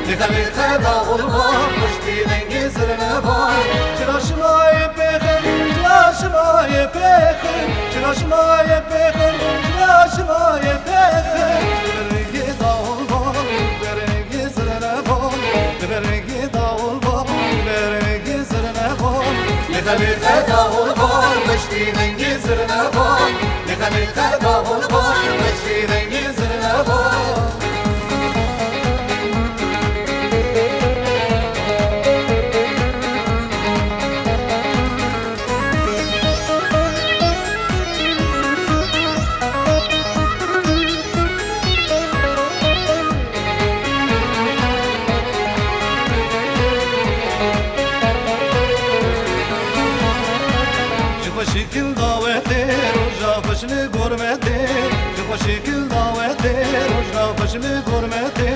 لخلي خدا والبار مشتي لنجزر نبار جلاش ما يبخن جلاش ما يبخن جلاش ما يبخن جلاش ما يبخن برنجي دا والبار برنجي زر نبار برنجي دا والبار برنجي زر نبار لخلي خدا والبار مشتي لنجزر نبار لخلي خدا والبار مشتي لنجزر نبار شكل دعوتي رجع فشل غرمتي جوا شكل دعوتي رجع فشل غرمتي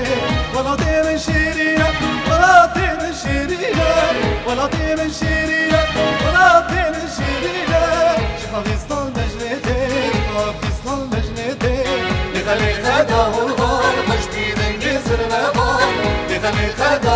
ولا طير شيرية ولا طير شيرية ولا طير شيرية ولا طير شيرية شفا في صل مجنتي شفا في صل مجنتي لخلي خدا والغار مجدي لنجزر نبار لخلي خدا